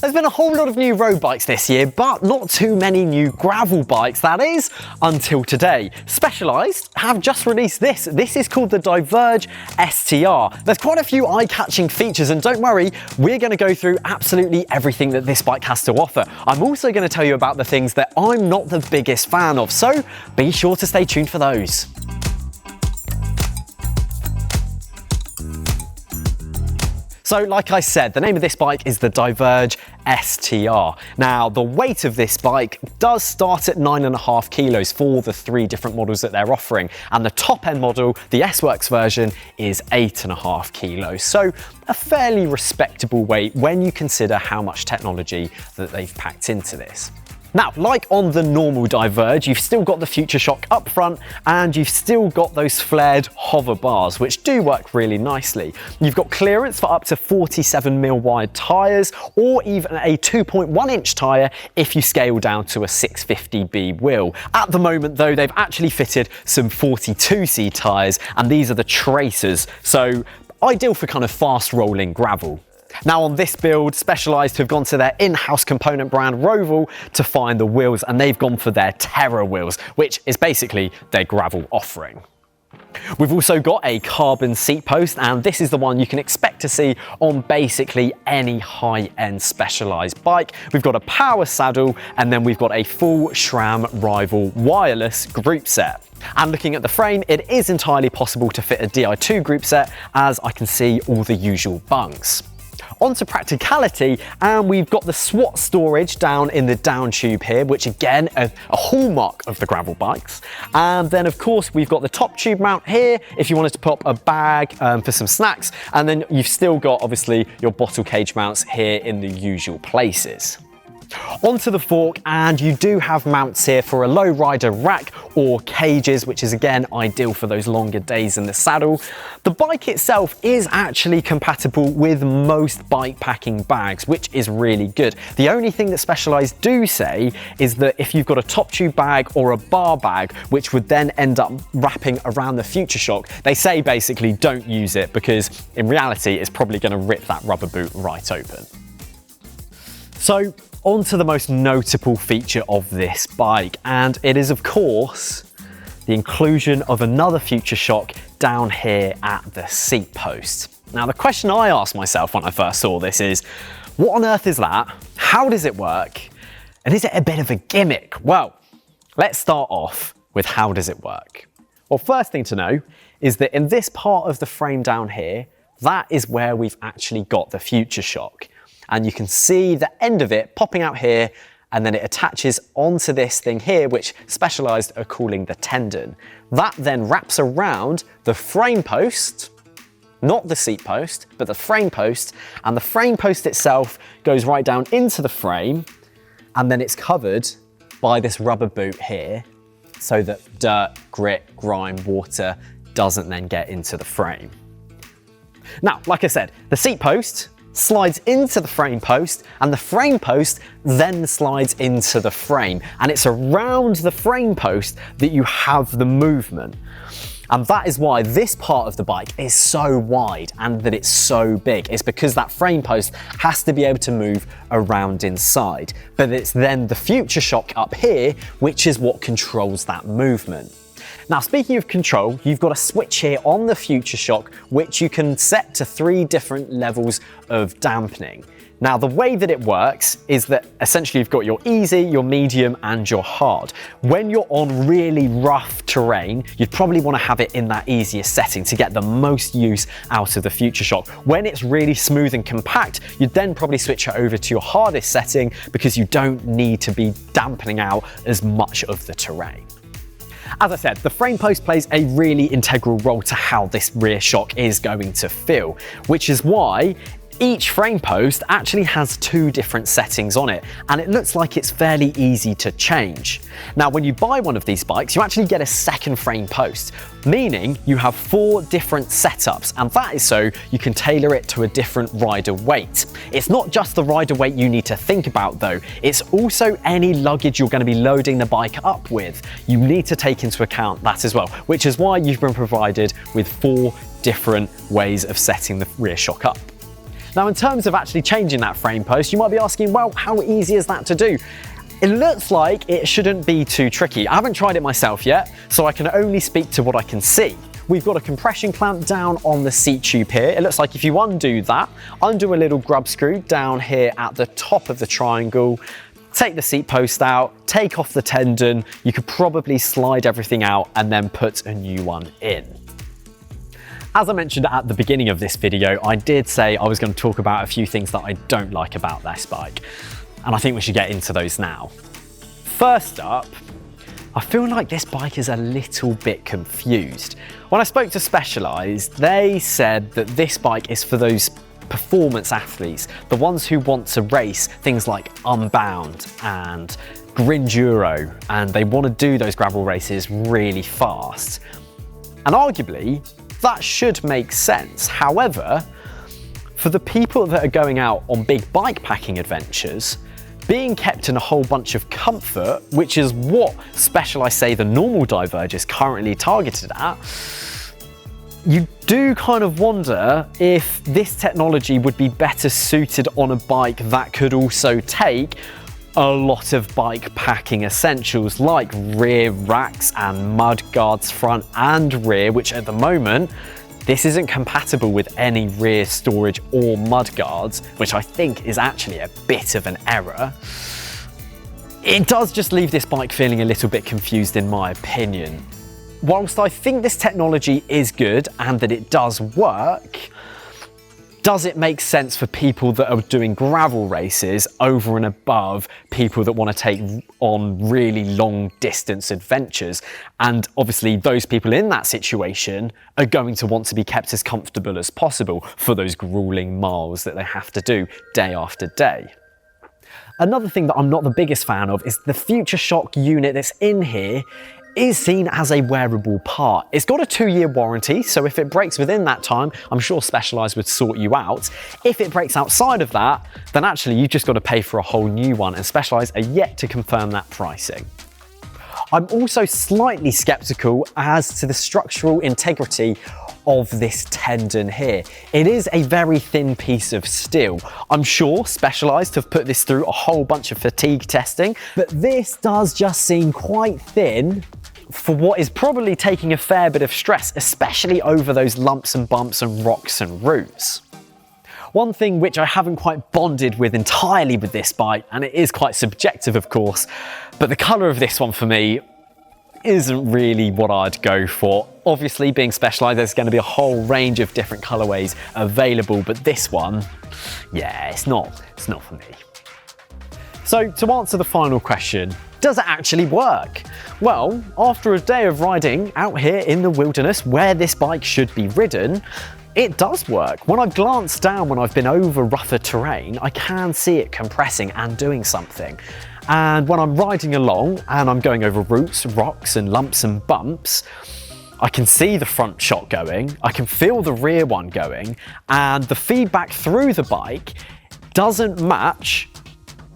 There's been a whole lot of new road bikes this year, but not too many new gravel bikes, that is, until today. Specialized have just released this. This is called the Diverge STR. There's quite a few eye-catching features, and don't worry, we're going to go through absolutely everything that this bike has to offer. I'm also going to tell you about the things that I'm not the biggest fan of, so be sure to stay tuned for those. So like I said, the name of this bike is the Diverge STR. Now, the weight of this bike does start at 9.5 kilos for the 3 different models that they're offering. And the top end model, the S-Works version, is 8.5 kilos. So a fairly respectable weight when you consider how much technology that they've packed into this. Now, like on the normal Diverge, you've still got the Future Shock up front and you've still got those flared hover bars, which do work really nicely. You've got clearance for up to 47mm wide tyres or even a 2.1 inch tyre if you scale down to a 650B wheel. At the moment though, they've actually fitted some 42C tyres and these are the Tracers, so ideal for kind of fast rolling gravel. Now on this build, Specialized have gone to their in-house component brand Roval to find the wheels, and they've gone for their Terra wheels, which is basically their gravel offering. We've also got a carbon seat post, and this is the one you can expect to see on basically any high-end Specialized bike. We've got a power saddle, and then we've got a full SRAM Rival wireless group set. And looking at the frame, it is entirely possible to fit a Di2 group set, as I can see all the usual bunks. On to practicality, and we've got the SWAT storage down in the down tube here, which again, a hallmark of the gravel bikes. And then of course, we've got the top tube mount here, if you wanted to pop a bag for some snacks. And then you've still got obviously your bottle cage mounts here in the usual places. Onto the fork, and you do have mounts here for a low rider rack or cages, which is again ideal for those longer days in the saddle. The bike itself is actually compatible with most bike packing bags, which is really good. The only thing that Specialized do say is that if you've got a top tube bag or a bar bag, which would then end up wrapping around the Future Shock, they say basically don't use it because in reality it's probably going to rip that rubber boot right open. So on to the most notable feature of this bike, and it is of course the inclusion of another Future Shock down here at the seat post. Now the question I asked myself when I first saw this is, what on earth is that? How does it work? And is it a bit of a gimmick? Well, let's start off with how does it work? Well, first thing to know is that in this part of the frame down here, that is where we've actually got the Future Shock. And you can see the end of it popping out here, and then it attaches onto this thing here, which Specialized are calling the tendon. That then wraps around the frame post, not the seat post, but the frame post, and the frame post itself goes right down into the frame, and then it's covered by this rubber boot here, so that dirt, grit, grime, water doesn't then get into the frame. Now, like I said, the seat post slides into the frame post, and the frame post then slides into the frame, and it's around the frame post that you have the movement. And that is why this part of the bike is so wide and that it's so big. It's because that frame post has to be able to move around inside, but it's then the Future Shock up here which is what controls that movement. Now, speaking of control, you've got a switch here on the Future Shock, which you can set to 3 different levels of dampening. Now, the way that it works is that essentially you've got your easy, your medium, and your hard. When you're on really rough terrain, you'd probably want to have it in that easiest setting to get the most use out of the Future Shock. When it's really smooth and compact, you'd then probably switch it over to your hardest setting because you don't need to be dampening out as much of the terrain. As I said, the frame post plays a really integral role to how this rear shock is going to feel, which is why each frame post actually has 2 different settings on it, and it looks like it's fairly easy to change. Now, when you buy one of these bikes, you actually get a second frame post, meaning you have 4 different setups, and that is so you can tailor it to a different rider weight. It's not just the rider weight you need to think about though, it's also any luggage you're going to be loading the bike up with. You need to take into account that as well, which is why you've been provided with 4 different ways of setting the rear shock up. Now, in terms of actually changing that frame post, you might be asking, well, how easy is that to do? It looks like it shouldn't be too tricky. I haven't tried it myself yet, so I can only speak to what I can see. We've got a compression clamp down on the seat tube here. It looks like if you undo that, undo a little grub screw down here at the top of the triangle, take the seat post out, take off the tendon, you could probably slide everything out and then put a new one in. As I mentioned at the beginning of this video, I did say I was going to talk about a few things that I don't like about this bike. And I think we should get into those now. First up, I feel like this bike is a little bit confused. When I spoke to Specialized, they said that this bike is for those performance athletes, the ones who want to race things like Unbound and Grinduro, and they want to do those gravel races really fast. And arguably, that should make sense. However, for the people that are going out on big bike packing adventures, being kept in a whole bunch of comfort, which is what Specialized say the normal Diverge is currently targeted at, you do kind of wonder if this technology would be better suited on a bike that could also take a lot of bike packing essentials like rear racks and mud guards front and rear, which at the moment, this isn't compatible with any rear storage or mud guards, which I think is actually a bit of an error. It does just leave this bike feeling a little bit confused in my opinion. Whilst I think this technology is good and that it does work, does it make sense for people that are doing gravel races over and above people that want to take on really long distance adventures? And obviously those people in that situation are going to want to be kept as comfortable as possible for those grueling miles that they have to do day after day. Another thing that I'm not the biggest fan of is the Future Shock unit that's in here is seen as a wearable part. It's got a 2-year warranty, so if it breaks within that time, I'm sure Specialized would sort you out. If it breaks outside of that, then actually you've just got to pay for a whole new one, and Specialized are yet to confirm that pricing. I'm also slightly skeptical as to the structural integrity of this tendon here. It is a very thin piece of steel. I'm sure Specialized have put this through a whole bunch of fatigue testing, but this does just seem quite thin for what is probably taking a fair bit of stress, especially over those lumps and bumps and rocks and roots. One thing which I haven't quite bonded with entirely with this bike, and it is quite subjective of course, but the colour of this one for me isn't really what I'd go for. Obviously being Specialized, there's going to be a whole range of different colourways available, but this one, yeah, it's not for me. So to answer the final question, does it actually work? Well, after a day of riding out here in the wilderness where this bike should be ridden, it does work. When I glance down when I've been over rougher terrain, I can see it compressing and doing something. And when I'm riding along and I'm going over roots, rocks and lumps and bumps, I can see the front shot going, I can feel the rear one going, and the feedback through the bike doesn't match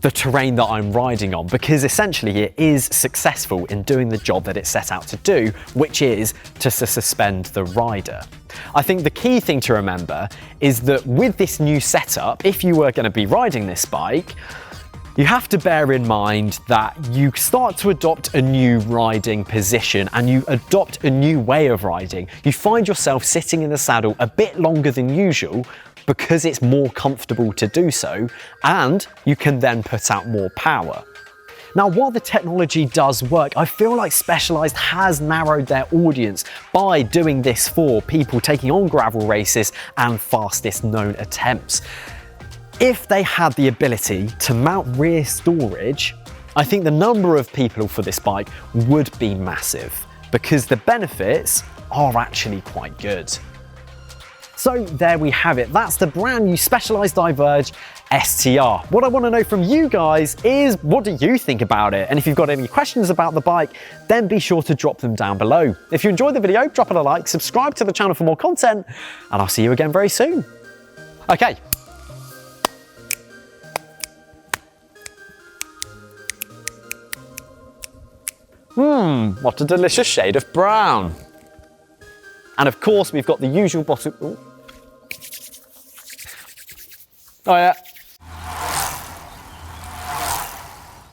the terrain that I'm riding on, because essentially it is successful in doing the job that it set out to do, which is to suspend the rider. I think the key thing to remember is that with this new setup, if you were going to be riding this bike, you have to bear in mind that you start to adopt a new riding position and you adopt a new way of riding. You find yourself sitting in the saddle a bit longer than usual because it's more comfortable to do so, and you can then put out more power. Now, while the technology does work, I feel like Specialized has narrowed their audience by doing this for people taking on gravel races and fastest known attempts. If they had the ability to mount rear storage, I think the number of people for this bike would be massive, because the benefits are actually quite good. So there we have it. That's the brand new Specialized Diverge STR. What I want to know from you guys is, what do you think about it? And if you've got any questions about the bike, then be sure to drop them down below. If you enjoyed the video, drop it a like, subscribe to the channel for more content, and I'll see you again very soon. Okay. What a delicious shade of brown. And of course, we've got the usual bottle. Ooh. Oh yeah.